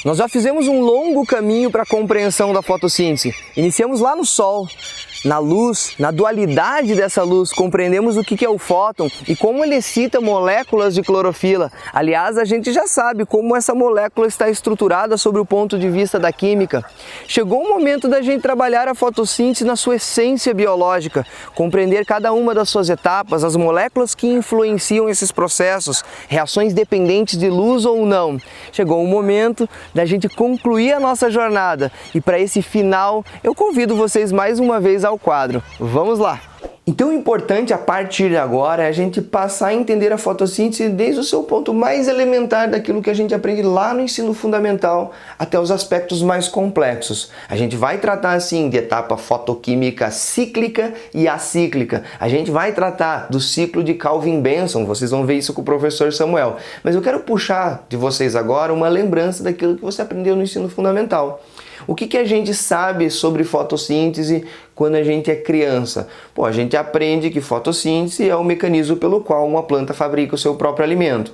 Nós já fizemos um longo caminho para a compreensão da fotossíntese. Iniciamos lá no Sol, na luz, na dualidade dessa luz, compreendemos o que é o fóton e como ele excita moléculas de clorofila. Aliás, a gente já sabe como essa molécula está estruturada sob o ponto de vista da química. Chegou o momento da gente trabalhar a fotossíntese na sua essência biológica, compreender cada uma das suas etapas, as moléculas que influenciam esses processos, reações dependentes de luz ou não. Chegou o momento da gente concluir a nossa jornada e para esse final eu convido vocês mais uma vez ao quadro. Vamos lá! Então o importante a partir de agora é a gente passar a entender a fotossíntese desde o seu ponto mais elementar daquilo que a gente aprende lá no ensino fundamental até os aspectos mais complexos. A gente vai tratar assim de etapa fotoquímica cíclica e acíclica. A gente vai tratar do ciclo de Calvin-Benson, vocês vão ver isso com o professor Samuel. Mas eu quero puxar de vocês agora uma lembrança daquilo que você aprendeu no ensino fundamental. O que a gente sabe sobre fotossíntese quando a gente é criança? Pô, a gente aprende que fotossíntese é o mecanismo pelo qual uma planta fabrica o seu próprio alimento.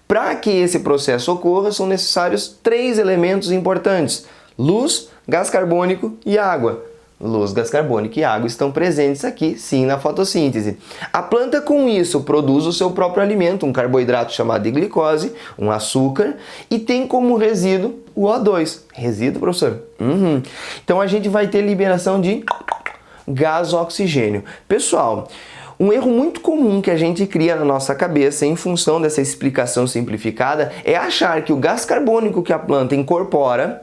Para que esse processo ocorra, são necessários 3 elementos importantes: luz, gás carbônico e água. Luz, gás carbônico e água estão presentes aqui, sim, na fotossíntese. A planta, com isso, produz o seu próprio alimento, um carboidrato chamado de glicose, um açúcar, e tem como resíduo o O2. Resíduo, professor? Então a gente vai ter liberação de gás oxigênio. Pessoal, um erro muito comum que a gente cria na nossa cabeça em função dessa explicação simplificada é achar que o gás carbônico que a planta incorpora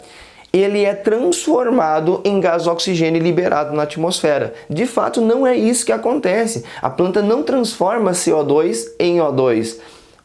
ele é transformado em gás oxigênio liberado na atmosfera. De fato, não é isso que acontece. A planta não transforma CO2 em O2.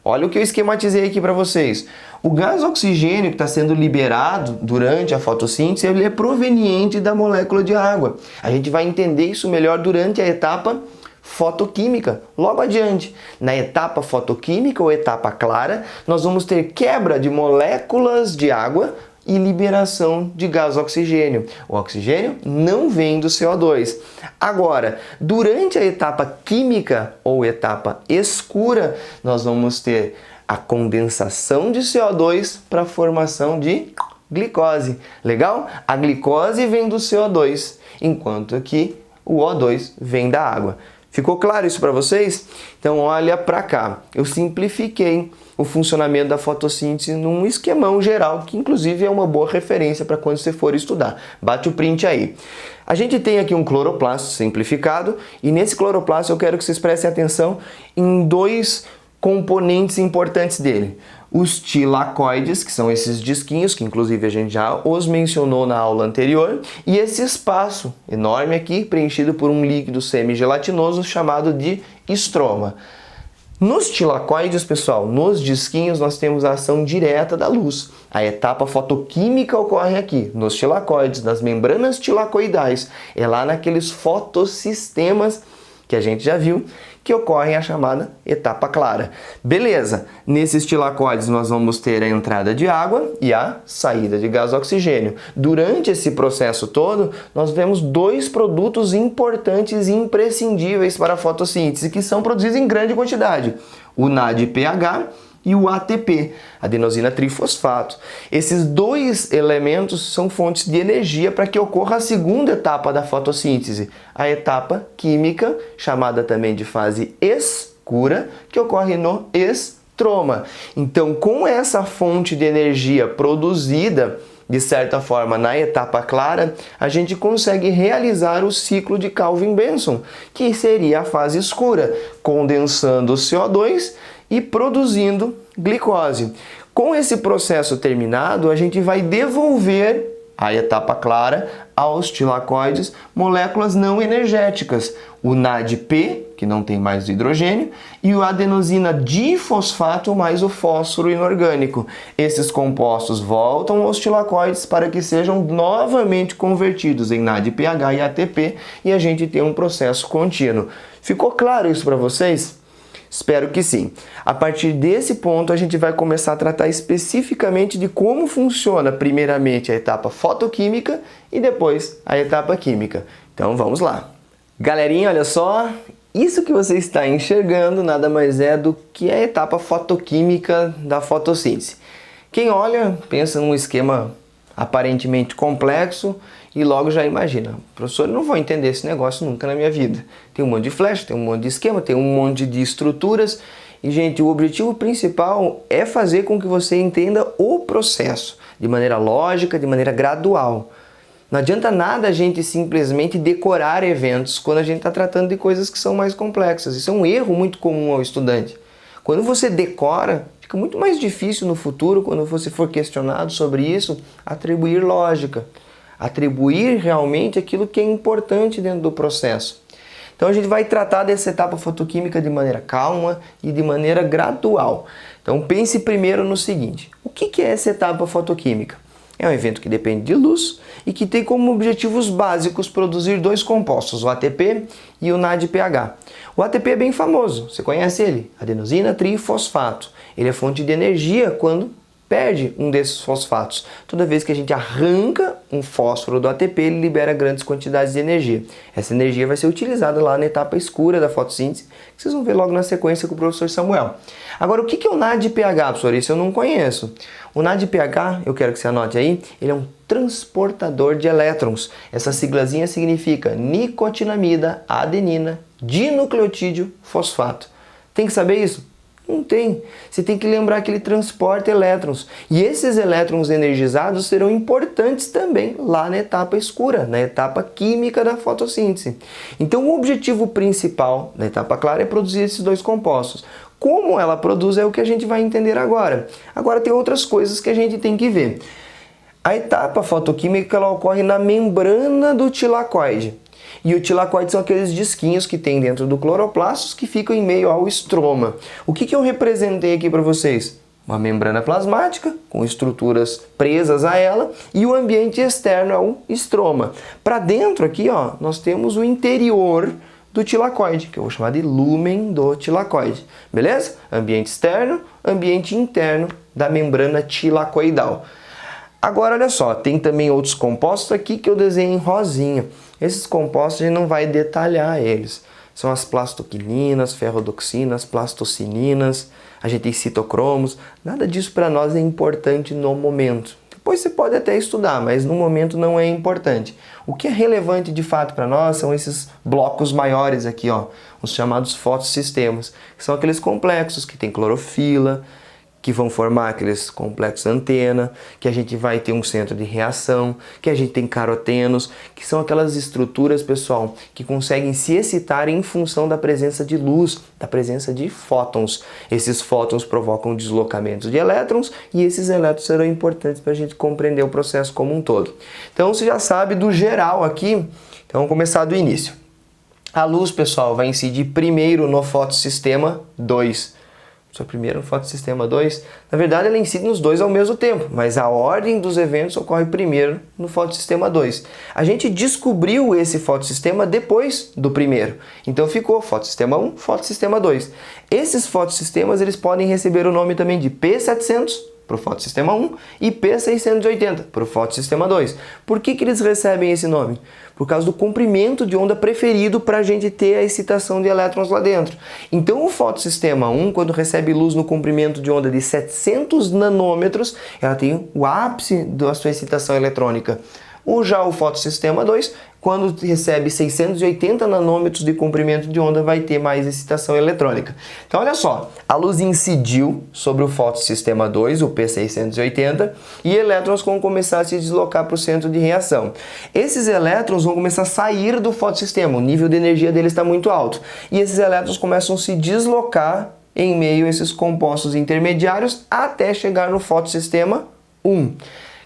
Olha o que eu esquematizei aqui para vocês. O gás oxigênio que está sendo liberado durante a fotossíntese, ele é proveniente da molécula de água. A gente vai entender isso melhor durante a etapa fotoquímica. Logo adiante, na etapa fotoquímica ou etapa clara, nós vamos ter quebra de moléculas de água e liberação de gás oxigênio. O oxigênio não vem do CO2. Agora, durante a etapa química ou etapa escura, nós vamos ter a condensação de CO2 para a formação de glicose. Legal? A glicose vem do CO2, enquanto que o O2 vem da água. Ficou claro isso para vocês? Então olha para cá. Eu simplifiquei o funcionamento da fotossíntese num esquemão geral, que inclusive é uma boa referência para quando você for estudar. Bate o print aí. A gente tem aqui um cloroplasto simplificado e nesse cloroplasto eu quero que vocês prestem atenção em 2 componentes importantes dele. Os tilacoides, que são esses disquinhos, que inclusive a gente já os mencionou na aula anterior, e esse espaço enorme aqui, preenchido por um líquido semigelatinoso chamado de estroma. Nos tilacoides, pessoal, nos disquinhos, nós temos a ação direta da luz. A etapa fotoquímica ocorre aqui, nos tilacoides, nas membranas tilacoidais. É lá naqueles fotossistemas que a gente já viu, que ocorre a chamada etapa clara. Beleza, nesses tilacoides nós vamos ter a entrada de água e a saída de gás oxigênio. Durante esse processo todo, nós vemos 2 produtos importantes e imprescindíveis para a fotossíntese, que são produzidos em grande quantidade: o NADPH e o ATP, adenosina trifosfato. Esses 2 elementos são fontes de energia para que ocorra a segunda etapa da fotossíntese, a etapa química, chamada também de fase escura, que ocorre no estroma. Então, com essa fonte de energia produzida, de certa forma, na etapa clara, a gente consegue realizar o ciclo de Calvin-Benson, que seria a fase escura, condensando o CO2 e produzindo glicose. Com esse processo terminado, a gente vai devolver a etapa clara aos tilacoides moléculas não energéticas, o NADP, que não tem mais hidrogênio, e o adenosina difosfato mais o fósforo inorgânico. Esses compostos voltam aos tilacoides para que sejam novamente convertidos em NADPH e ATP e a gente tem um processo contínuo. Ficou claro isso para vocês? Espero que sim. A partir desse ponto, a gente vai começar a tratar especificamente de como funciona, primeiramente, a etapa fotoquímica e depois a etapa química. Então, vamos lá. Galerinha, olha só, isso que você está enxergando nada mais é do que a etapa fotoquímica da fotossíntese. Quem olha, pensa num esquema aparentemente complexo e logo já imagina, professor, eu não vou entender esse negócio nunca na minha vida. Tem um monte de flecha, tem um monte de esquema, tem um monte de estruturas e, gente, o objetivo principal é fazer com que você entenda o processo de maneira lógica, de maneira gradual. Não adianta nada a gente simplesmente decorar eventos quando a gente está tratando de coisas que são mais complexas. Isso é um erro muito comum ao estudante. Quando você decora, fica muito mais difícil no futuro, quando você for questionado sobre isso, atribuir lógica, atribuir realmente aquilo que é importante dentro do processo. Então a gente vai tratar dessa etapa fotoquímica de maneira calma e de maneira gradual. Então pense primeiro no seguinte, o que é essa etapa fotoquímica? É um evento que depende de luz e que tem como objetivos básicos produzir dois compostos, o ATP e o NADPH. O ATP é bem famoso, você conhece ele? Adenosina trifosfato. Ele é fonte de energia quando perde um desses fosfatos. Toda vez que a gente arranca um fósforo do ATP, ele libera grandes quantidades de energia. Essa energia vai ser utilizada lá na etapa escura da fotossíntese, que vocês vão ver logo na sequência com o professor Samuel. Agora, o que é o NADPH, professor? Isso eu não conheço. O NADPH, eu quero que você anote aí, ele é um transportador de elétrons. Essa siglazinha significa nicotinamida, adenina, dinucleotídeo, fosfato. Tem que saber isso? Não tem. Você tem que lembrar que ele transporta elétrons. E esses elétrons energizados serão importantes também lá na etapa escura, na etapa química da fotossíntese. Então o objetivo principal da etapa clara é produzir esses dois compostos. Como ela produz é o que a gente vai entender agora. Agora tem outras coisas que a gente tem que ver. A etapa fotoquímica ela ocorre na membrana do tilacoide. E o tilacoide são aqueles disquinhos que tem dentro do cloroplastos que ficam em meio ao estroma. O que eu representei aqui para vocês? Uma membrana plasmática com estruturas presas a ela e o ambiente externo é o estroma. Para dentro aqui, ó, nós temos o interior do tilacoide, que eu vou chamar de lúmen do tilacoide. Beleza? Ambiente externo, ambiente interno da membrana tilacoidal. Agora, olha só, tem também outros compostos aqui que eu desenho em rosinha. Esses compostos a gente não vai detalhar eles. São as plastoquininas, ferrodoxinas, plastocininas, a gente tem citocromos. Nada disso para nós é importante no momento. Depois você pode até estudar, mas no momento não é importante. O que é relevante de fato para nós são esses blocos maiores aqui, ó, os chamados fotossistemas, que são aqueles complexos que tem clorofila, que vão formar aqueles complexos antena, que a gente vai ter um centro de reação, que a gente tem carotenos, que são aquelas estruturas, pessoal, que conseguem se excitar em função da presença de luz, da presença de fótons. Esses fótons provocam deslocamentos de elétrons e esses elétrons serão importantes para a gente compreender o processo como um todo. Então você já sabe do geral aqui, então vamos começar do início. A luz, pessoal, vai incidir primeiro no fotossistema 2. Primeiro no fotossistema 2, na verdade ela incide nos dois ao mesmo tempo, mas a ordem dos eventos ocorre primeiro no fotossistema 2. A gente descobriu esse fotossistema depois do primeiro, então ficou fotossistema 1, fotossistema 2. Esses fotossistemas eles podem receber o nome também de P700 para o fotossistema 1 e P680 para o fotossistema 2. Por que eles recebem esse nome? Por causa do comprimento de onda preferido para a gente ter a excitação de elétrons lá dentro. Então o fotossistema 1, quando recebe luz no comprimento de onda de 700 nanômetros, ela tem o ápice da sua excitação eletrônica. Já o fotossistema 2, quando recebe 680 nanômetros de comprimento de onda, vai ter mais excitação eletrônica. Então olha só, a luz incidiu sobre o fotossistema 2, o P680, e elétrons vão começar a se deslocar para o centro de reação. Esses elétrons vão começar a sair do fotossistema, o nível de energia deles está muito alto, e esses elétrons começam a se deslocar em meio a esses compostos intermediários até chegar no fotossistema 1. O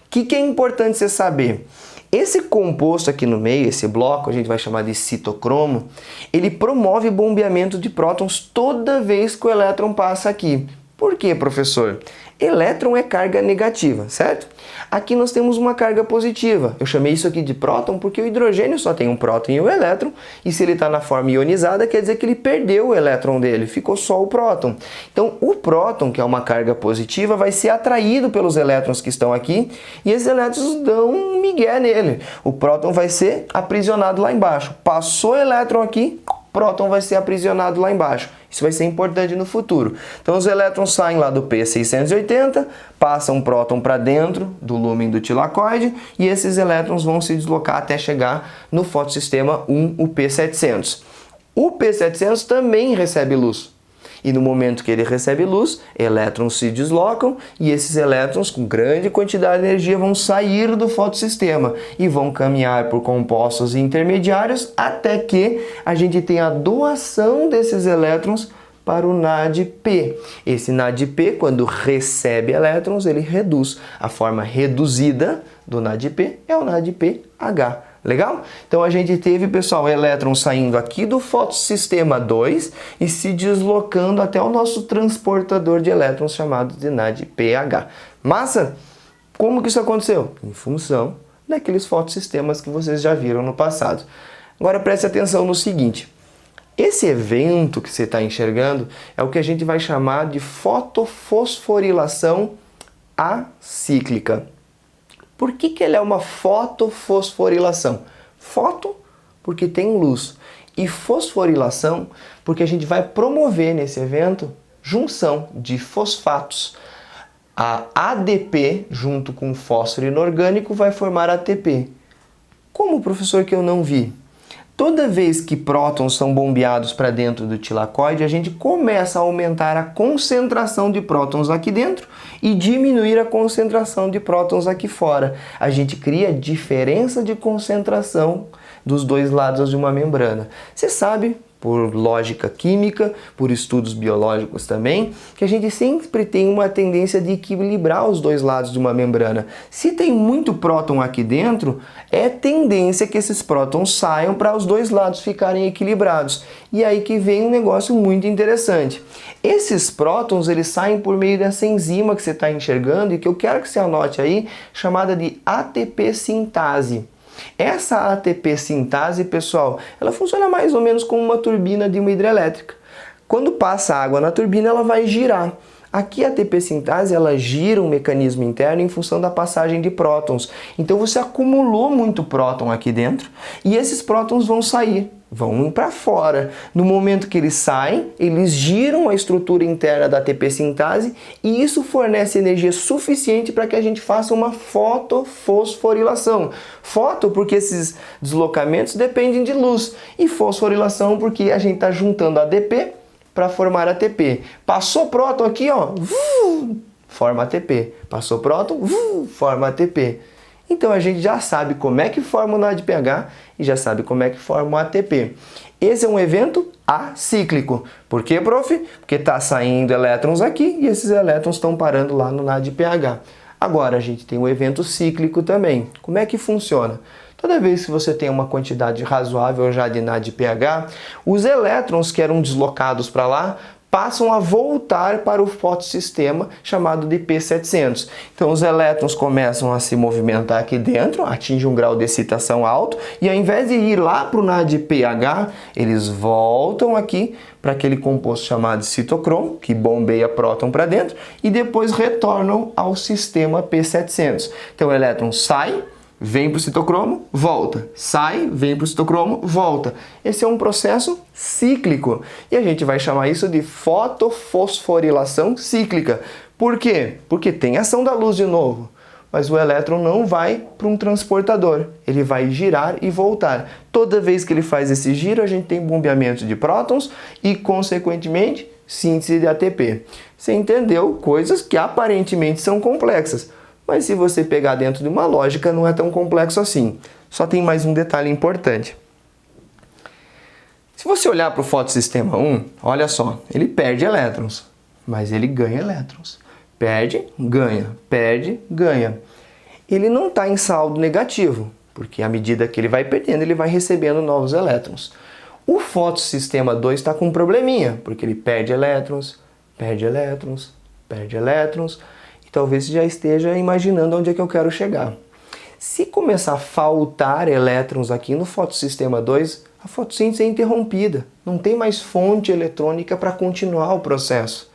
que é importante você saber? Esse composto aqui no meio, esse bloco, a gente vai chamar de citocromo, ele promove bombeamento de prótons toda vez que o elétron passa aqui. Por quê, professor? Elétron é carga negativa, certo? Aqui nós temos uma carga positiva. Eu chamei isso aqui de próton porque o hidrogênio só tem um próton e um elétron, e se ele está na forma ionizada, quer dizer que ele perdeu o elétron dele, ficou só o próton. Então, o próton, que é uma carga positiva, vai ser atraído pelos elétrons que estão aqui, e esses elétrons dão um migué nele. O próton vai ser aprisionado lá embaixo. Passou o elétron aqui, próton vai ser aprisionado lá embaixo. Isso vai ser importante no futuro. Então os elétrons saem lá do P680, passam um próton para dentro do lúmen do tilacoide e esses elétrons vão se deslocar até chegar no fotossistema 1, o P700. O P700 também recebe luz. E no momento que ele recebe luz, elétrons se deslocam e esses elétrons com grande quantidade de energia vão sair do fotossistema e vão caminhar por compostos intermediários até que a gente tenha a doação desses elétrons para o NADP. Esse NADP, quando recebe elétrons, ele reduz. A forma reduzida do NADP é o NADPH. Legal? Então a gente teve, pessoal, elétrons saindo aqui do fotossistema 2 e se deslocando até o nosso transportador de elétrons chamado de NADPH. Massa? Como que isso aconteceu? Em função daqueles fotossistemas que vocês já viram no passado. Agora preste atenção no seguinte. Esse evento que você está enxergando é o que a gente vai chamar de fotofosforilação acíclica. Por que ele é uma fotofosforilação? Foto, porque tem luz. E fosforilação, porque a gente vai promover nesse evento junção de fosfatos. A ADP, junto com o fósforo inorgânico, vai formar ATP. Como, professor, que eu não vi? Toda vez que prótons são bombeados para dentro do tilacoide, a gente começa a aumentar a concentração de prótons aqui dentro e diminuir a concentração de prótons aqui fora. A gente cria diferença de concentração dos dois lados de uma membrana. Você sabe, por lógica química, por estudos biológicos também, que a gente sempre tem uma tendência de equilibrar os dois lados de uma membrana. Se tem muito próton aqui dentro, é tendência que esses prótons saiam para os dois lados ficarem equilibrados. E aí que vem um negócio muito interessante. Esses prótons, eles saem por meio dessa enzima que você está enxergando e que eu quero que você anote aí, chamada de ATP sintase. Essa ATP sintase, pessoal, ela funciona mais ou menos como uma turbina de uma hidrelétrica. Quando passa água na turbina, ela vai girar. Aqui a ATP sintase, ela gira um mecanismo interno em função da passagem de prótons. Então você acumulou muito próton aqui dentro e esses prótons vão sair, vão para fora. No momento que eles saem, eles giram a estrutura interna da ATP sintase e isso fornece energia suficiente para que a gente faça uma fotofosforilação. Foto porque esses deslocamentos dependem de luz e fosforilação porque a gente está juntando ADP para formar ATP. Passou próton aqui, ó, forma ATP. Passou próton, forma ATP. Então a gente já sabe como é que forma o NADPH e já sabe como é que forma o ATP. Esse é um evento acíclico. Por quê, prof? Porque está saindo elétrons aqui e esses elétrons estão parando lá no NADPH. Agora a gente tem um evento cíclico também. Como é que funciona? Toda vez que você tem uma quantidade razoável já de NADPH, os elétrons que eram deslocados para lá passam a voltar para o fotossistema chamado de P700. Então os elétrons começam a se movimentar aqui dentro, atingem um grau de excitação alto e ao invés de ir lá para o NADPH, eles voltam aqui para aquele composto chamado citocromo, que bombeia próton para dentro e depois retornam ao sistema P700. Então o elétron sai, vem para o citocromo, volta. Sai, vem para o citocromo, volta. Esse é um processo cíclico. E a gente vai chamar isso de fotofosforilação cíclica. Por quê? Porque tem ação da luz de novo. Mas o elétron não vai para um transportador. Ele vai girar e voltar. Toda vez que ele faz esse giro, a gente tem bombeamento de prótons e, consequentemente, síntese de ATP. Você entendeu coisas que aparentemente são complexas. Mas se você pegar dentro de uma lógica, não é tão complexo assim. Só tem mais um detalhe importante. Se você olhar para o fotossistema 1, olha só, ele perde elétrons, mas ele ganha elétrons. Perde, ganha, perde, ganha. Ele não está em saldo negativo, porque à medida que ele vai perdendo, ele vai recebendo novos elétrons. O fotossistema 2 está com um probleminha, porque ele perde elétrons, perde elétrons, perde elétrons. Talvez você já esteja imaginando onde é que eu quero chegar. Se começar a faltar elétrons aqui no fotossistema 2, a fotossíntese é interrompida. Não tem mais fonte eletrônica para continuar o processo.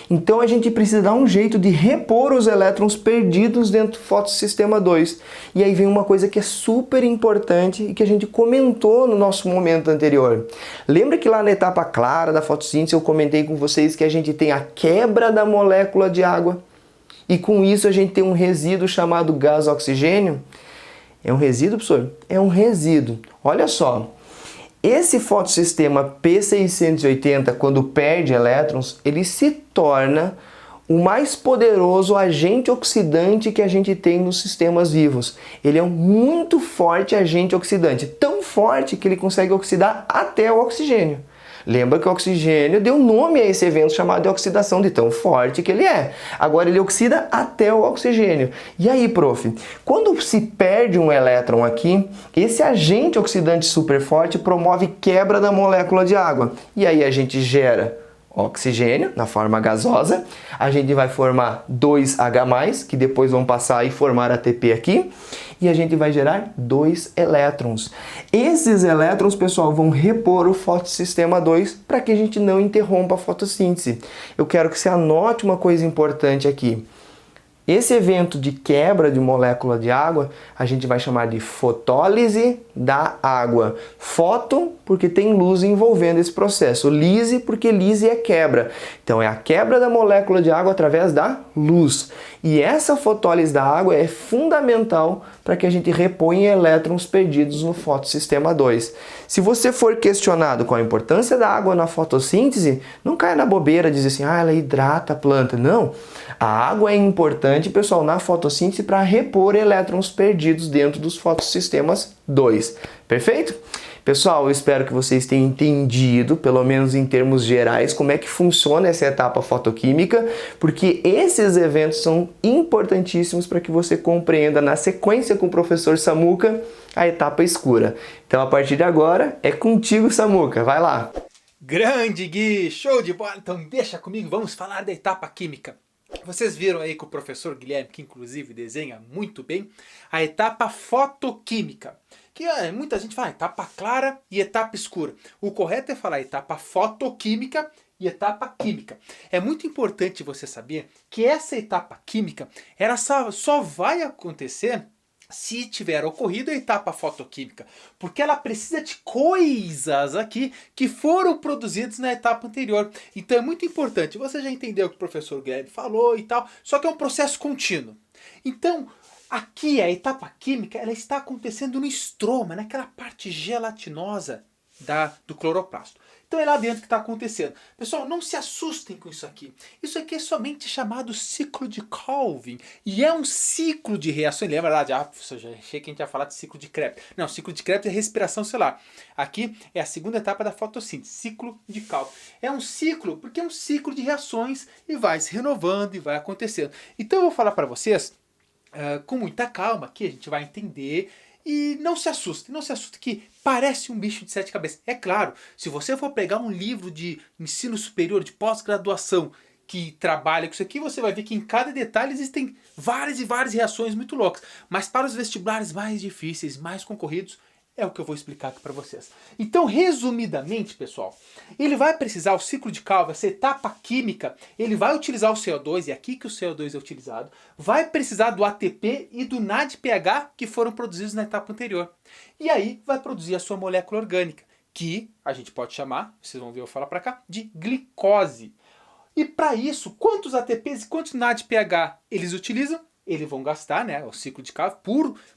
Então a gente precisa dar um jeito de repor os elétrons perdidos dentro do fotossistema 2. E aí vem uma coisa que é super importante e que a gente comentou no nosso momento anterior. Lembra que lá na etapa clara da fotossíntese eu comentei com vocês que a gente tem a quebra da molécula de água e com isso a gente tem um resíduo chamado gás oxigênio? É um resíduo, professor? É um resíduo. Olha só. Esse fotossistema P680, quando perde elétrons, ele se torna o mais poderoso agente oxidante que a gente tem nos sistemas vivos. Ele é um muito forte agente oxidante, tão forte que ele consegue oxidar até o oxigênio. Lembra que o oxigênio deu nome a esse evento chamado de oxidação, de tão forte que ele é. Agora ele oxida até o oxigênio. E aí, prof, quando se perde um elétron aqui, esse agente oxidante super forte promove quebra da molécula de água. E aí a gente gera oxigênio na forma gasosa, a gente vai formar 2H+, que depois vão passar e formar ATP aqui, e a gente vai gerar 2 elétrons. Esses elétrons, pessoal, vão repor o fotossistema 2 para que a gente não interrompa a fotossíntese. Eu quero que você anote uma coisa importante aqui. Esse evento de quebra de molécula de água, a gente vai chamar de fotólise da água. Foto, porque tem luz envolvendo esse processo. Lise, porque lise é quebra. Então, é a quebra da molécula de água através da luz. E essa fotólise da água é fundamental para que a gente reponha elétrons perdidos no fotossistema 2. Se você for questionado com a importância da água na fotossíntese, não caia na bobeira de dizer assim, ela hidrata a planta. Não. A água é importante, pessoal, na fotossíntese para repor elétrons perdidos dentro dos fotossistemas 2. Perfeito? Pessoal, eu espero que vocês tenham entendido, pelo menos em termos gerais, como é que funciona essa etapa fotoquímica, porque esses eventos são importantíssimos para que você compreenda na sequência com o professor Samuca a etapa escura. Então, a partir de agora, é contigo, Samuca. Vai lá! Grande Gui! Show de bola! Então deixa comigo, vamos falar da etapa química. Vocês viram aí que o professor Guilherme, que inclusive desenha muito bem, a etapa fotoquímica. Que muita gente fala etapa clara e etapa escura. O correto é falar etapa fotoquímica e etapa química. É muito importante você saber que essa etapa química ela só vai acontecer se tiver ocorrido a etapa fotoquímica, porque ela precisa de coisas aqui que foram produzidas na etapa anterior. Então é muito importante, você já entendeu o que o professor Guilherme falou e tal, só que é um processo contínuo. Então, aqui a etapa química ela está acontecendo no estroma, naquela parte gelatinosa do cloroplasto. Então é lá dentro que está acontecendo. Pessoal, não se assustem com isso aqui. Isso aqui é somente chamado ciclo de Calvin. E é um ciclo de reações. Lembra lá? Já achei que a gente ia falar de ciclo de Krebs. Não, ciclo de Krebs é respiração celular. Aqui é a segunda etapa da fotossíntese. Ciclo de Calvin. É um ciclo, porque é um ciclo de reações e vai se renovando e vai acontecendo. Então eu vou falar para vocês com muita calma, que a gente vai entender. E não se assuste que parece um bicho de 7 cabeças. É claro, se você for pegar um livro de ensino superior, de pós-graduação, que trabalha com isso aqui, você vai ver que em cada detalhe existem várias e várias reações muito loucas. Mas para os vestibulares mais difíceis, mais concorridos, é o que eu vou explicar aqui para vocês. Então, resumidamente, pessoal, ele vai precisar, o ciclo de Calvin, essa etapa química, ele vai utilizar o CO2, e é aqui que o CO2 é utilizado, vai precisar do ATP e do NADPH que foram produzidos na etapa anterior. E aí vai produzir a sua molécula orgânica, que a gente pode chamar, vocês vão ver eu falar para cá, de glicose. E para isso, quantos ATPs e quantos NADPH eles utilizam? Eles vão gastar, né, o ciclo de Calvin,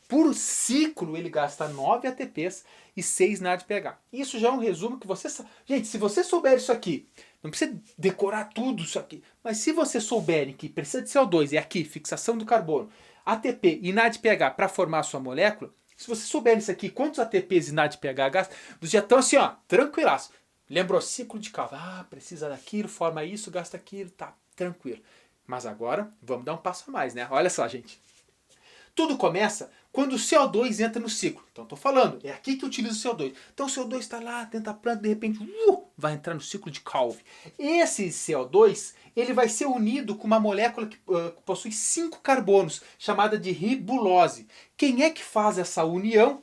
por ciclo ele gasta 9 ATPs e 6 NADPH. Isso já é um resumo que você sabe. Gente, se você souber isso aqui, não precisa decorar tudo isso aqui, mas se você souberem que precisa de CO2 e aqui, fixação do carbono, ATP e NADPH para formar a sua molécula, se você souber isso aqui, quantos ATPs e NADPH gasta, você já estão assim, ó, tranquilaço. Lembrou? Ciclo de Calvin. Precisa daquilo, forma isso, gasta aquilo, tá, tranquilo. Mas agora, vamos dar um passo a mais, né? Olha só, gente. Tudo começa quando o CO2 entra no ciclo. Então, estou falando, é aqui que eu utilizo o CO2. Então, o CO2 está lá dentro da planta, de repente, vai entrar no ciclo de Calvin. Esse CO2, ele vai ser unido com uma molécula que possui 5 carbonos, chamada de ribulose. Quem é que faz essa união?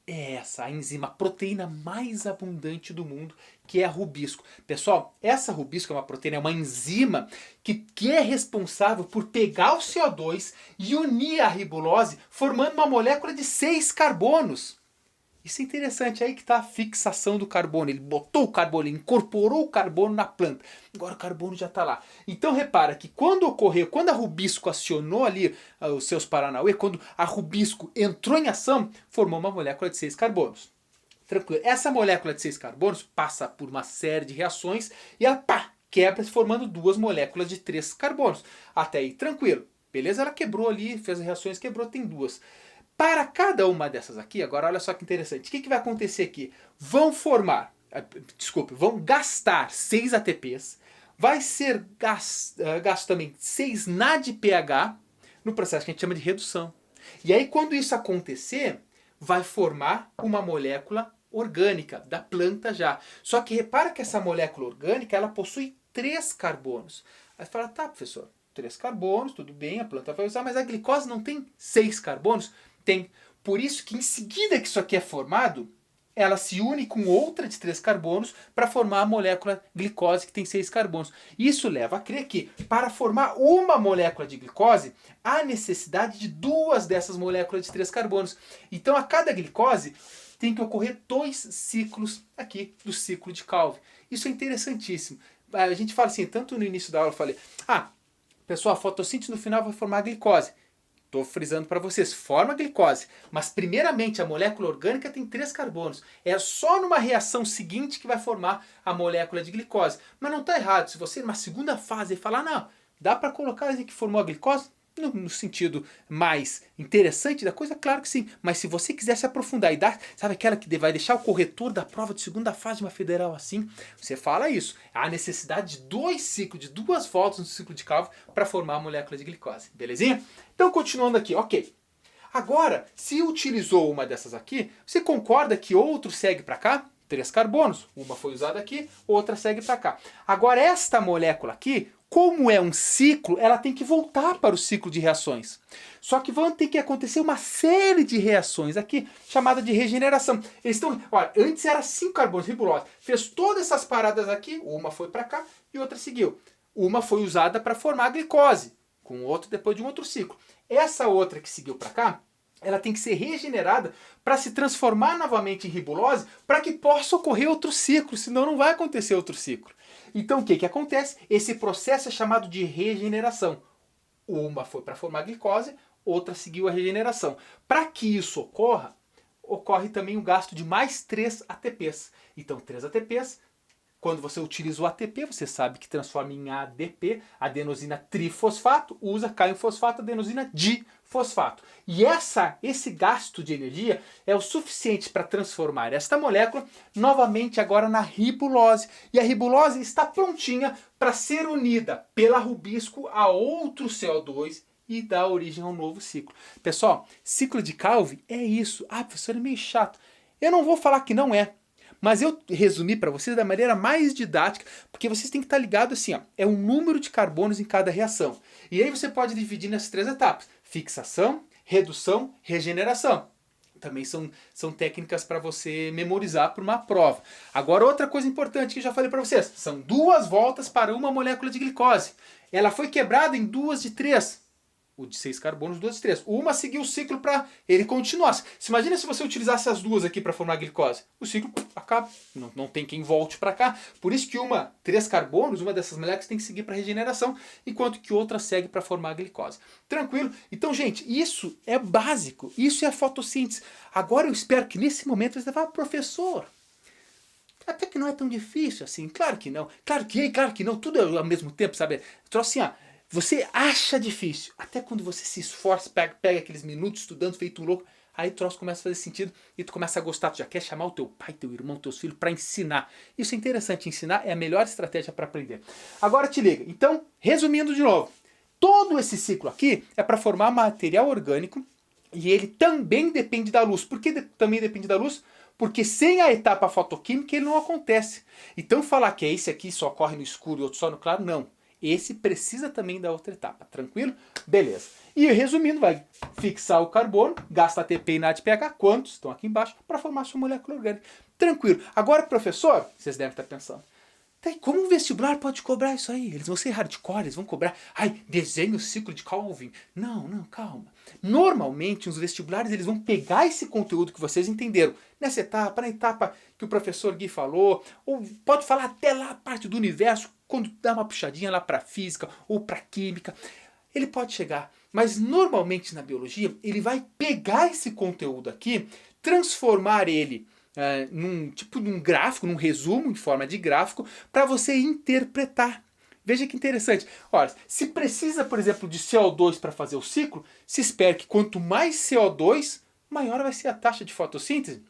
é essa, a enzima, a proteína mais abundante do mundo, que é a rubisco. Pessoal, essa rubisco é uma proteína, é uma enzima que é responsável por pegar o CO2 e unir a ribulose, formando uma molécula de 6 carbonos. Isso é interessante, aí que está a fixação do carbono. Ele botou o carbono, ele incorporou o carbono na planta. Agora o carbono já está lá. Então repara que quando a rubisco acionou ali os seus paranauê, quando a rubisco entrou em ação, formou uma molécula de 6 carbonos. Tranquilo. Essa molécula de 6 carbonos passa por uma série de reações e ela quebra, formando 2 moléculas de 3 carbonos. Até aí, tranquilo. Beleza? Ela quebrou ali, fez as reações, quebrou, tem 2. Para cada uma dessas aqui, agora olha só que interessante, o que vai acontecer aqui? Vão gastar 6 ATPs, vai ser gasto também 6 NADPH no processo que a gente chama de redução. E aí quando isso acontecer, vai formar uma molécula orgânica da planta já. Só que repara que essa molécula orgânica, ela possui 3 carbonos. Aí fala, tá professor, 3 carbonos, tudo bem, a planta vai usar, mas a glicose não tem 6 carbonos? Tem. Por isso que em seguida que isso aqui é formado, ela se une com outra de 3 carbonos para formar a molécula glicose que tem 6 carbonos. Isso leva a crer que para formar uma molécula de glicose, há necessidade de 2 dessas moléculas de 3 carbonos. Então a cada glicose tem que ocorrer 2 ciclos aqui do ciclo de Calvin. Isso é interessantíssimo. A gente fala assim, tanto no início da aula eu falei, pessoal, a fotossíntese no final vai formar a glicose. Estou frisando para vocês, forma a glicose, mas primeiramente a molécula orgânica tem 3 carbonos. É só numa reação seguinte que vai formar a molécula de glicose. Mas não está errado, se você numa segunda fase falar, não, dá para colocar que formou a glicose, no sentido mais interessante da coisa, claro que sim. Mas se você quiser se aprofundar e dar, sabe aquela que vai deixar o corretor da prova de segunda fase de uma federal assim, você fala isso. Há necessidade de 2 ciclos, de 2 voltas no ciclo de Calvin para formar a molécula de glicose. Belezinha? Então continuando aqui, ok. Agora, se utilizou uma dessas aqui, você concorda que outro segue para cá? 3 carbonos. Uma foi usada aqui, outra segue para cá. Agora esta molécula aqui, como é um ciclo, ela tem que voltar para o ciclo de reações. Só que vão ter que acontecer uma série de reações aqui, chamada de regeneração. Eles estão, olha, antes era 5 carbonos, ribulose. Fez todas essas paradas aqui, uma foi para cá e outra seguiu. Uma foi usada para formar a glicose, com outro depois de um outro ciclo. Essa outra que seguiu para cá, ela tem que ser regenerada para se transformar novamente em ribulose para que possa ocorrer outro ciclo, senão não vai acontecer outro ciclo. Então o que acontece? Esse processo é chamado de regeneração. Uma foi para formar glicose, outra seguiu a regeneração. Para que isso ocorra, ocorre também o gasto de mais 3 ATPs. Então 3 ATPs, quando você utiliza o ATP, você sabe que transforma em ADP, adenosina trifosfato, cai um fosfato, adenosina difosfato. E esse gasto de energia é o suficiente para transformar esta molécula novamente agora na ribulose. E a ribulose está prontinha para ser unida pela rubisco a outro CO2 e dar origem a um novo ciclo. Pessoal, ciclo de Calvin é isso. Professor, é meio chato. Eu não vou falar que não é. Mas eu resumi para vocês da maneira mais didática, porque vocês têm que estar ligados assim, é um número de carbonos em cada reação. E aí você pode dividir nessas 3 etapas: fixação, redução, regeneração. Também são técnicas para você memorizar para uma prova. Agora outra coisa importante que eu já falei para vocês, são 2 voltas para uma molécula de glicose. Ela foi quebrada em 2 de 3. O de 6 carbonos, 2 de 3. Uma seguiu o ciclo para ele continuar. Se imagina se você utilizasse as 2 aqui para formar a glicose. O ciclo acaba. Não tem quem volte para cá. Por isso que 3 carbonos, uma dessas moléculas tem que seguir para regeneração, enquanto que outra segue para formar a glicose. Tranquilo? Então, gente, isso é básico. Isso é a fotossíntese. Agora eu espero que nesse momento você vai, professor, até que não é tão difícil assim. Claro que não. Claro que não. Tudo ao mesmo tempo, sabe? Trouxe assim, você acha difícil, até quando você se esforça, pega aqueles minutos estudando feito um louco, aí o troço começa a fazer sentido e tu começa a gostar, tu já quer chamar o teu pai, teu irmão, teus filhos para ensinar. Isso é interessante, ensinar é a melhor estratégia para aprender. Agora te liga, então, resumindo de novo, todo esse ciclo aqui é para formar material orgânico e ele também depende da luz. Por que também depende da luz? Porque sem a etapa fotoquímica ele não acontece. Então falar que esse aqui só ocorre no escuro e outro só no claro, não. Esse precisa também da outra etapa, tranquilo? Beleza. E resumindo, vai fixar o carbono, gasta ATP e NADPH, quantos estão aqui embaixo, para formar sua molécula orgânica. Tranquilo. Agora, professor, vocês devem estar pensando, como um vestibular pode cobrar isso aí? Eles vão ser hardcore, eles vão cobrar, desenhe o ciclo de Calvin. Não, calma. Normalmente, os vestibulares eles vão pegar esse conteúdo que vocês entenderam nessa etapa, na etapa que o professor Gui falou, ou pode falar até lá a parte do universo, quando dá uma puxadinha lá para física ou para química. Ele pode chegar, mas normalmente na biologia, ele vai pegar esse conteúdo aqui, transformar ele num gráfico, num resumo em forma de gráfico, para você interpretar. Veja que interessante. Olha, se precisa, por exemplo, de CO2 para fazer o ciclo, se espera que quanto mais CO2, maior vai ser a taxa de fotossíntese.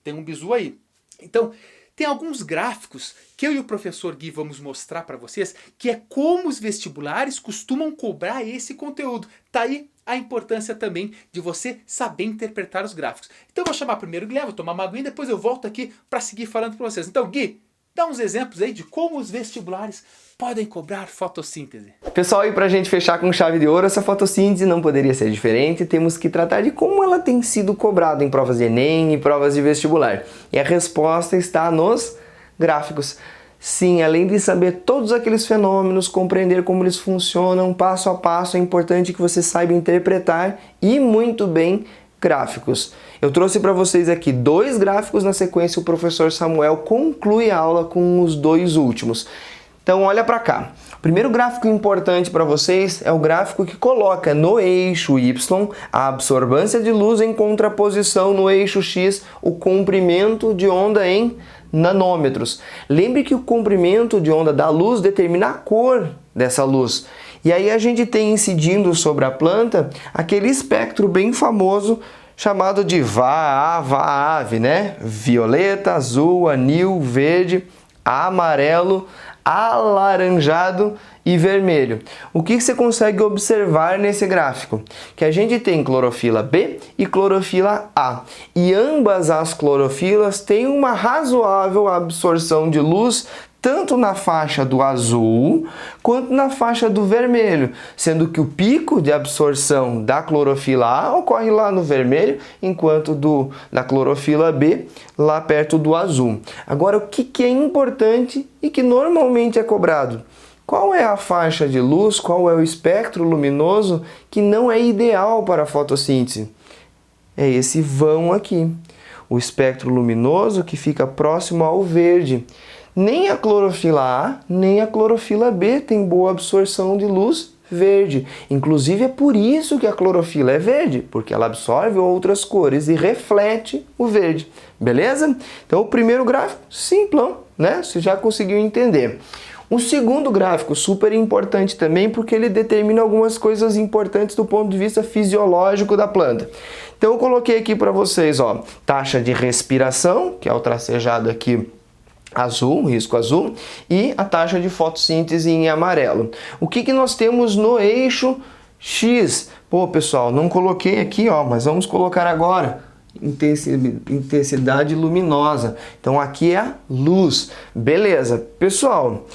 Tem um bizu aí. Então, tem alguns gráficos que eu e o professor Gui vamos mostrar para vocês, que é como os vestibulares costumam cobrar esse conteúdo. Tá aí a importância também de você saber interpretar os gráficos. Então eu vou chamar primeiro o Guilherme, vou tomar uma aguinha e depois eu volto aqui para seguir falando para vocês. Então, Gui, dá uns exemplos aí de como os vestibulares podem cobrar fotossíntese. Pessoal, e para a gente fechar com chave de ouro, essa fotossíntese não poderia ser diferente. Temos que tratar de como ela tem sido cobrada em provas de Enem e provas de vestibular. E a resposta está nos gráficos. Sim, além de saber todos aqueles fenômenos, compreender como eles funcionam passo a passo, é importante que você saiba interpretar e muito bem gráficos. Eu trouxe para vocês aqui 2 gráficos, na sequência o professor Samuel conclui a aula com os 2 últimos. Então olha para cá. O primeiro gráfico importante para vocês é o gráfico que coloca no eixo Y a absorvância de luz em contraposição no eixo X o comprimento de onda em nanômetros. Lembre que o comprimento de onda da luz determina a cor dessa luz. E aí a gente tem incidindo sobre a planta aquele espectro bem famoso chamado de VAAVE, né? Violeta, azul, anil, verde, amarelo, alaranjado e vermelho. O que você consegue observar nesse gráfico? Que a gente tem clorofila B e clorofila A. E ambas as clorofilas têm uma razoável absorção de luz, tanto na faixa do azul quanto na faixa do vermelho, sendo que o pico de absorção da clorofila A ocorre lá no vermelho, enquanto da clorofila B lá perto do azul. Agora, o que é importante e que normalmente é cobrado? Qual é a faixa de luz, qual é o espectro luminoso que não é ideal para a fotossíntese? É esse vão aqui, o espectro luminoso que fica próximo ao verde. Nem a clorofila A, nem a clorofila B tem boa absorção de luz verde. Inclusive é por isso que a clorofila é verde, porque ela absorve outras cores e reflete o verde. Beleza? Então o primeiro gráfico, simplão, né? Você já conseguiu entender. O segundo gráfico, super importante também, porque ele determina algumas coisas importantes do ponto de vista fisiológico da planta. Então eu coloquei aqui para vocês, ó, taxa de respiração, que é o tracejado aqui azul, risco azul, e a taxa de fotossíntese em amarelo. O que nós temos no eixo X? Pô, pessoal, não coloquei aqui, ó, mas vamos colocar agora. Intensidade luminosa. Então aqui é a luz. Beleza. Pessoal,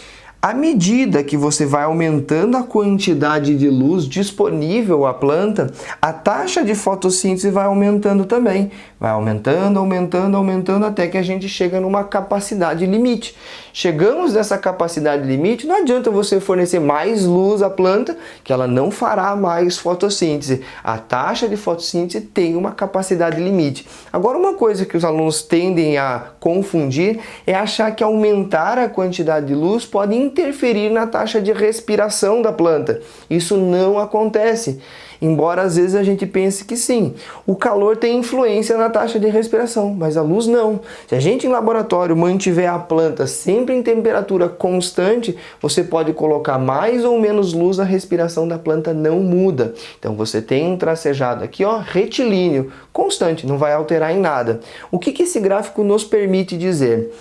à medida que você vai aumentando a quantidade de luz disponível à planta, a taxa de fotossíntese vai aumentando também. Vai aumentando, aumentando, aumentando, até que a gente chega numa capacidade limite. Chegamos nessa capacidade limite, não adianta você fornecer mais luz à planta, que ela não fará mais fotossíntese. A taxa de fotossíntese tem uma capacidade limite. Agora, uma coisa que os alunos tendem a confundir é achar que aumentar a quantidade de luz pode interferir na taxa de respiração da planta. Isso não acontece. Embora às vezes a gente pense que sim. O calor tem influência na taxa de respiração, mas a luz não. Se a gente em laboratório mantiver a planta sempre em temperatura constante, você pode colocar mais ou menos luz, a respiração da planta não muda. Então você tem um tracejado aqui, ó, retilíneo, constante, não vai alterar em nada. O que esse gráfico nos permite dizer?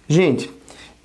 Gente,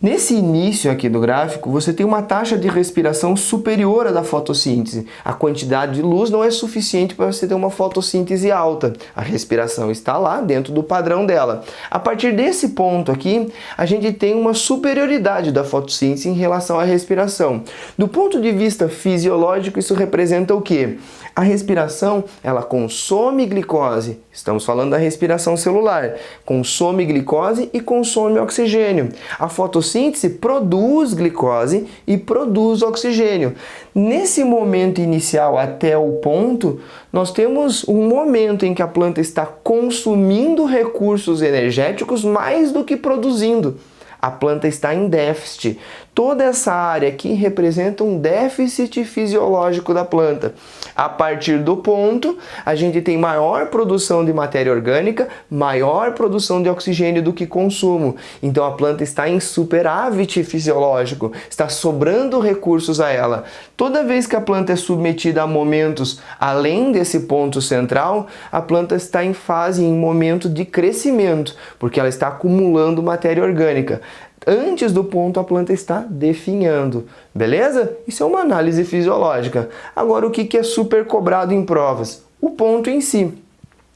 Nesse início aqui do gráfico, você tem uma taxa de respiração superior à da fotossíntese. A quantidade de luz não é suficiente para você ter uma fotossíntese alta. A respiração está lá dentro do padrão dela. A partir desse ponto aqui, a gente tem uma superioridade da fotossíntese em relação à respiração. Do ponto de vista fisiológico, isso representa o quê? A respiração, ela consome glicose. Estamos falando da respiração celular. Consome glicose e consome oxigênio. A fotossíntese produz glicose e produz oxigênio. Nesse momento inicial até o ponto, nós temos um momento em que a planta está consumindo recursos energéticos mais do que produzindo. A planta está em déficit. Toda essa área aqui representa um déficit fisiológico da planta. A partir do ponto, a gente tem maior produção de matéria orgânica, maior produção de oxigênio do que consumo. Então a planta está em superávit fisiológico, está sobrando recursos a ela. Toda vez que a planta é submetida a momentos além desse ponto central, a planta está em fase, em momento de crescimento, porque ela está acumulando matéria orgânica. Antes do ponto, a planta está definhando, beleza? Isso é uma análise fisiológica. Agora, o que é super cobrado em provas? O ponto em si.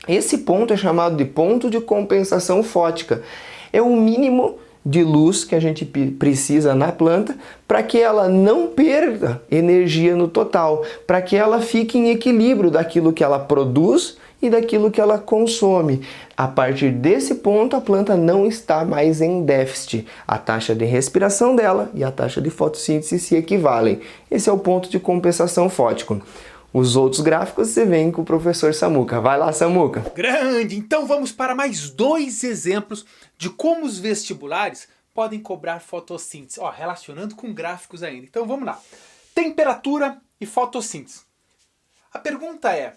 Esse ponto é chamado de ponto de compensação fótica. É o mínimo de luz que a gente precisa na planta para que ela não perda energia no total, para que ela fique em equilíbrio daquilo que ela produz e daquilo que ela consome. A partir desse ponto, a planta não está mais em déficit. A taxa de respiração dela e a taxa de fotossíntese se equivalem. Esse é o ponto de compensação fótico. Os outros gráficos você vem com o professor Samuca. Vai lá, Samuca! Grande! Então vamos para mais 2 exemplos de como os vestibulares podem cobrar fotossíntese. Ó, relacionando com gráficos ainda. Então vamos lá. Temperatura e fotossíntese. A pergunta é: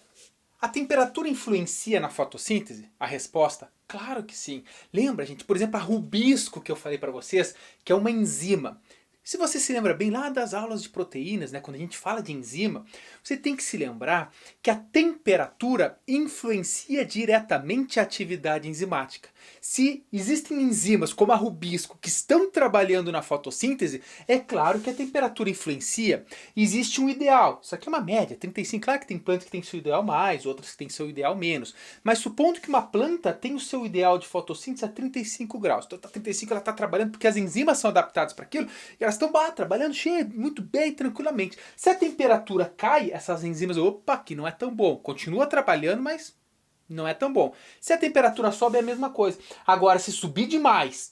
a temperatura influencia na fotossíntese? A resposta: claro que sim. Lembra, gente, por exemplo, a rubisco que eu falei para vocês, que é uma enzima. Se você se lembra bem lá das aulas de proteínas, né, quando a gente fala de enzima, você tem que se lembrar que a temperatura influencia diretamente a atividade enzimática. Se existem enzimas como a rubisco que estão trabalhando na fotossíntese, é claro que a temperatura influencia. Existe um ideal, isso aqui é uma média, 35, claro que tem plantas que têm seu ideal mais, outras que têm seu ideal menos, mas supondo que uma planta tem o seu ideal de fotossíntese a 35 graus, então a 35 ela está trabalhando porque as enzimas são adaptadas para aquilo, e elas estão trabalhando cheio, muito bem, tranquilamente. Se a temperatura cai, essas enzimas, opa, aqui não é tão bom, continua trabalhando, mas não é tão bom. Se a temperatura sobe, é a mesma coisa. Agora, se subir demais,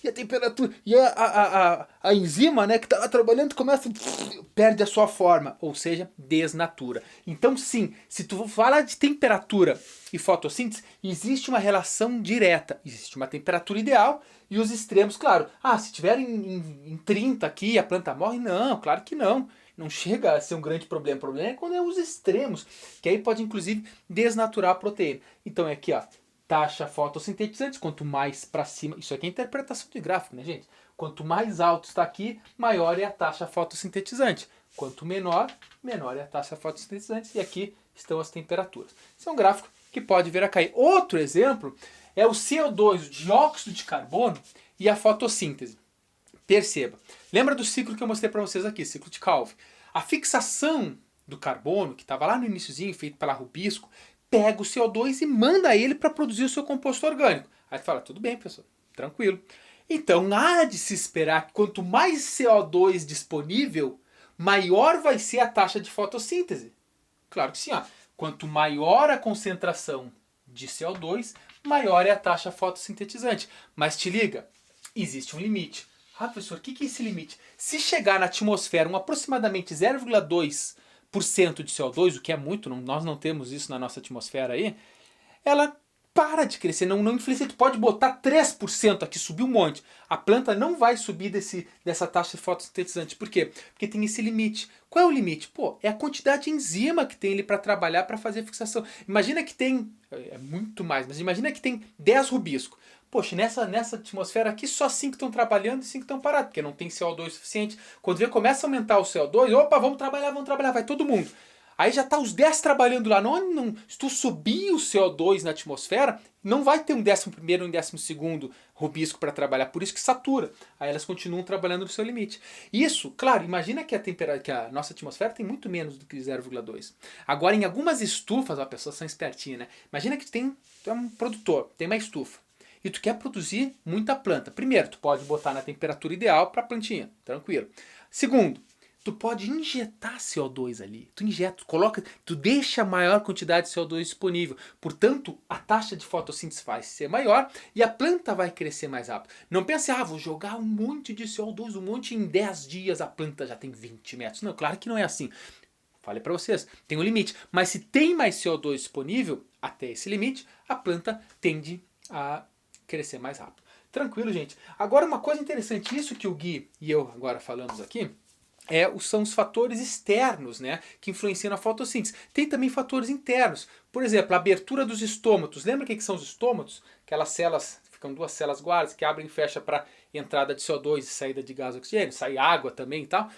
e a temperatura, e a enzima, né, que estava trabalhando, começa, perde a sua forma, ou seja, desnatura. Então, sim, se tu fala de temperatura e fotossíntese, existe uma relação direta. Existe uma temperatura ideal e os extremos, claro. Ah, se tiver em 30 aqui, a planta morre? Não, claro que não. Não chega a ser um grande problema. O problema é quando é os extremos, que aí pode inclusive desnaturar a proteína. Então é aqui, ó, taxa fotossintetizante, quanto mais para cima, isso aqui é interpretação de gráfico, né, gente? Quanto mais alto está aqui, maior é a taxa fotossintetizante. Quanto menor, menor é a taxa fotossintetizante. E aqui estão as temperaturas. Esse é um gráfico que pode vir a cair. Outro exemplo é o CO2, o dióxido de carbono e a fotossíntese. Perceba, lembra do ciclo que eu mostrei para vocês aqui, ciclo de Calvin? A fixação do carbono, que estava lá no iniciozinho, feito pela rubisco, pega o CO2 e manda ele para produzir o seu composto orgânico. Aí você fala, tudo bem, pessoal, tranquilo. Então, há de se esperar que quanto mais CO2 disponível, maior vai ser a taxa de fotossíntese. Claro que sim, ó. Quanto maior a concentração de CO2, maior é a taxa fotossintetizante. Mas te liga, existe um limite. Ah, professor, o que é esse limite? Se chegar na atmosfera aproximadamente 0,2% de CO2, o que é muito, nós não temos isso na nossa atmosfera aí, ela para de crescer, não influencia. Tu pode botar 3% aqui, subir um monte. A planta não vai subir dessa taxa de fotossintetizante. Por quê? Porque tem esse limite. Qual é o limite? Pô, é a quantidade de enzima que tem ali para trabalhar, para fazer a fixação. Imagina que tem, é muito mais, mas imagina que tem 10 rubisco. Poxa, nessa atmosfera aqui só 5 estão trabalhando e 5 estão parados, porque não tem CO2 suficiente. Quando começa a aumentar o CO2, opa, vamos trabalhar, vai todo mundo. Aí já tá os 10 trabalhando lá. Se tu subir o CO2 na atmosfera, não vai ter um 11º e um 12º rubisco para trabalhar. Por isso que satura. Aí elas continuam trabalhando no seu limite. Isso, claro, imagina que a nossa atmosfera tem muito menos do que 0,2. Agora, em algumas estufas, as pessoas são espertinhas, né? Imagina que tu é um produtor, tem uma estufa. E tu quer produzir muita planta. Primeiro, tu pode botar na temperatura ideal para a plantinha, tranquilo. Segundo, tu pode injetar CO2 ali. Tu injeta, tu deixa a maior quantidade de CO2 disponível. Portanto, a taxa de fotossíntese vai ser maior e a planta vai crescer mais rápido. Não pense, vou jogar um monte de CO2, um monte em 10 dias a planta já tem 20 metros. Não, claro que não é assim. Falei para vocês, tem um limite. Mas se tem mais CO2 disponível, até esse limite, a planta tende a crescer mais rápido. Tranquilo, gente. Agora uma coisa interessante, isso que o Gui e eu agora falamos aqui, são os fatores externos, né, que influenciam na fotossíntese. Tem também fatores internos. Por exemplo, a abertura dos estômatos. Lembra o que são os estômatos? Aquelas células, ficam 2 células guardas que abrem e fecham para entrada de CO2 e saída de gás oxigênio, sai água também e tal.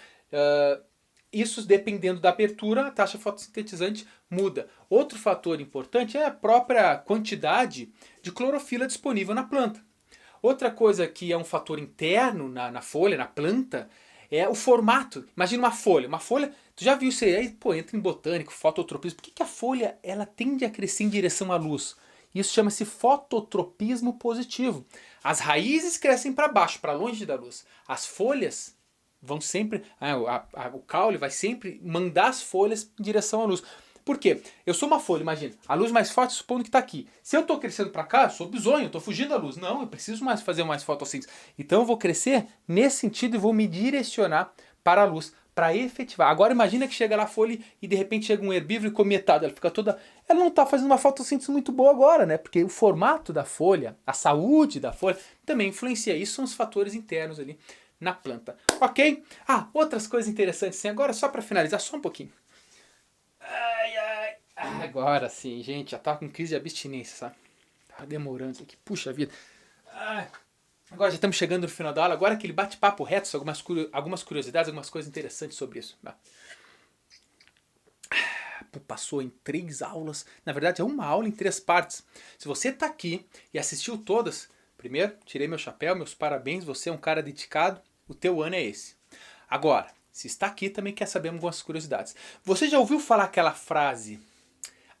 Isso, dependendo da abertura, a taxa fotossintetizante muda. Outro fator importante é a própria quantidade de clorofila disponível na planta. Outra coisa que é um fator interno na folha, na planta, é o formato. Imagina uma folha. Uma folha, tu já viu isso aí? Entra em botânico, fototropismo. Por que a folha ela tende a crescer em direção à luz? Isso chama-se fototropismo positivo. As raízes crescem para baixo, para longe da luz. As folhas vão sempre, o caule vai sempre mandar as folhas em direção à luz. Por quê? Eu sou uma folha, imagina, a luz mais forte supondo que está aqui. Se eu estou crescendo para cá, eu sou bisonho, eu estou fugindo da luz. Não, eu preciso fazer mais fotossíntese. Então eu vou crescer nesse sentido e vou me direcionar para a luz, para efetivar. Agora imagina que chega lá a folha e de repente chega um herbívoro e come metade. Ela fica toda... Ela não está fazendo uma fotossíntese muito boa agora, né? Porque o formato da folha, a saúde da folha, também influencia. Isso são os fatores internos ali na planta. Ok? Outras coisas interessantes sim. Agora só para finalizar, só um pouquinho. Agora sim, gente, já tá com crise de abstinência, sabe? Tá demorando isso aqui, puxa vida. Agora já estamos chegando no final da aula, agora aquele bate-papo reto, algumas curiosidades, algumas coisas interessantes sobre isso. Passou em 3 aulas, na verdade é uma aula em 3 partes. Se você tá aqui e assistiu todas, primeiro, tirei meu chapéu, meus parabéns, você é um cara dedicado, o teu ano é esse. Agora, se está aqui também quer saber algumas curiosidades. Você já ouviu falar aquela frase: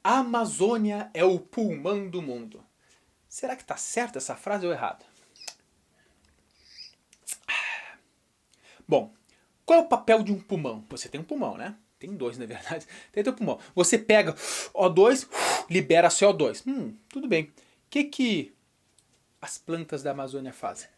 a Amazônia é o pulmão do mundo? Será que está certa essa frase ou errada? Bom, qual é o papel de um pulmão? Você tem um pulmão, né? Tem 2, na verdade. Tem teu pulmão. Você pega O2, libera CO2. Tudo bem. O que as plantas da Amazônia fazem?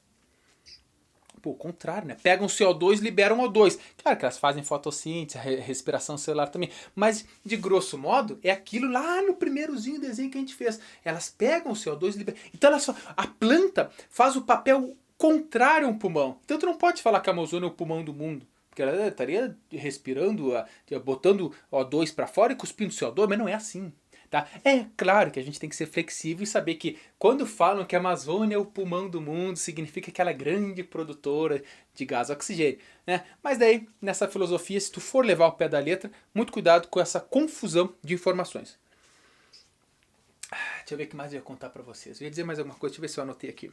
O contrário, né? Pegam CO2 e liberam O2. Claro que elas fazem fotossíntese, respiração celular também. Mas, de grosso modo, é aquilo lá no primeirozinho desenho que a gente fez. Elas pegam o CO2 e liberam. Então, a planta faz o papel contrário a um pulmão. Então, tu não pode falar que a Amazônia é o pulmão do mundo. Porque ela estaria respirando, botando O2 para fora e cuspindo CO2, mas não é assim. Tá? É claro que a gente tem que ser flexível e saber que quando falam que a Amazônia é o pulmão do mundo, significa que ela é grande produtora de gás oxigênio. Né? Mas daí, nessa filosofia, se tu for levar ao pé da letra, muito cuidado com essa confusão de informações. Deixa eu ver o que mais eu ia contar para vocês. Eu ia dizer mais alguma coisa, deixa eu ver se eu anotei aqui.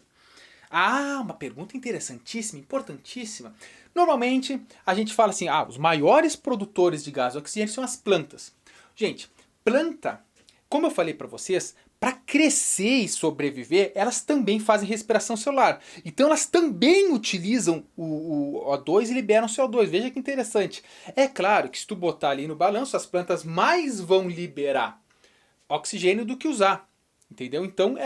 Uma pergunta interessantíssima, importantíssima. Normalmente a gente fala assim, os maiores produtores de gás oxigênio são as plantas. Gente, planta, como eu falei para vocês, para crescer e sobreviver, elas também fazem respiração celular. Então elas também utilizam o O2 e liberam CO2. Veja que interessante. É claro que se tu botar ali no balanço, as plantas mais vão liberar oxigênio do que usar. Entendeu? Então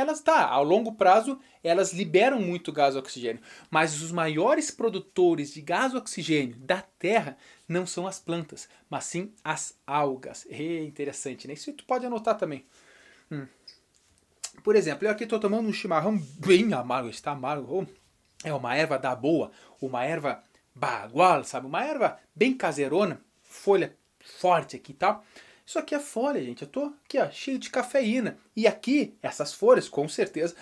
ao longo prazo, elas liberam muito gás oxigênio. Mas os maiores produtores de gás oxigênio da Terra não são as plantas, mas sim as algas. Interessante, né? Isso tu pode anotar também. Por exemplo, eu aqui estou tomando um chimarrão bem amargo, está amargo. É uma erva da boa, uma erva bagual, sabe? Uma erva bem caseirona, folha forte aqui e tal. Isso aqui é folha, gente. Eu tô aqui, cheio de cafeína. E aqui, essas folhas, com certeza...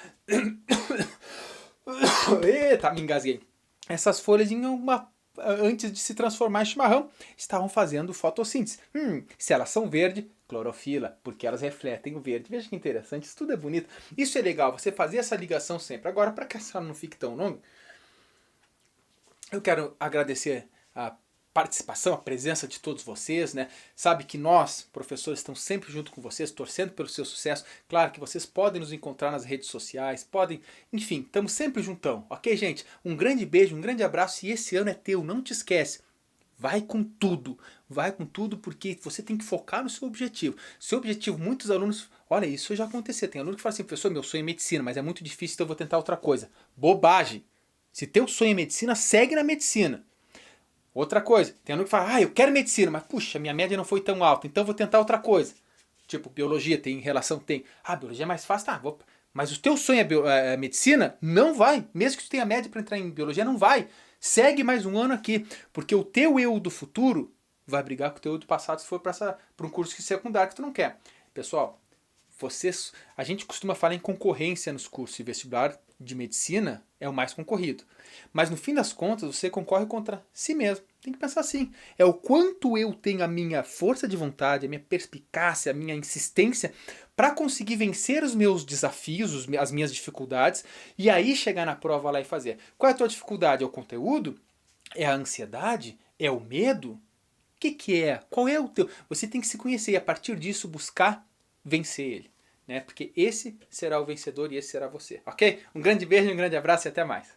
Eita, me engasguei. Essas folhas em uma antes de se transformar em chimarrão, estavam fazendo fotossíntese. Se elas são verde, clorofila, porque elas refletem o verde. Veja que interessante, isso tudo é bonito. Isso é legal, você fazer essa ligação sempre. Agora, para que essa não fique tão longa, eu quero agradecer a participação, a presença de todos vocês, né? Sabe que nós, professores, estamos sempre junto com vocês, torcendo pelo seu sucesso. Claro que vocês podem nos encontrar nas redes sociais, podem, enfim, estamos sempre juntão, ok, gente? Um grande beijo, um grande abraço e esse ano é teu, não te esquece. Vai com tudo porque você tem que focar no seu objetivo. Seu objetivo, muitos alunos, olha, isso já aconteceu, tem aluno que fala assim, professor, meu sonho é medicina, mas é muito difícil, então eu vou tentar outra coisa. Bobagem! Se teu sonho é medicina, segue na medicina. Outra coisa, tem aluno que fala, eu quero medicina, mas puxa, minha média não foi tão alta, então vou tentar outra coisa. Tipo, biologia, tem relação, tem. Biologia é mais fácil, mas o teu sonho é medicina? Não vai. Mesmo que tu tenha média para entrar em biologia, não vai. Segue mais um ano aqui, porque o teu eu do futuro vai brigar com o teu eu do passado se for para um curso secundário que tu não quer. Pessoal, a gente costuma falar em concorrência nos cursos, e vestibular de medicina é o mais concorrido. Mas no fim das contas, você concorre contra si mesmo. Tem que pensar assim. É o quanto eu tenho a minha força de vontade, a minha perspicácia, a minha insistência para conseguir vencer os meus desafios, as minhas dificuldades, e aí chegar na prova lá e fazer. Qual é a tua dificuldade? É o conteúdo? É a ansiedade? É o medo? O que é? Qual é o teu? Você tem que se conhecer e a partir disso buscar vencer ele, né? Porque esse será o vencedor e esse será você, ok? Um grande beijo, um grande abraço e até mais.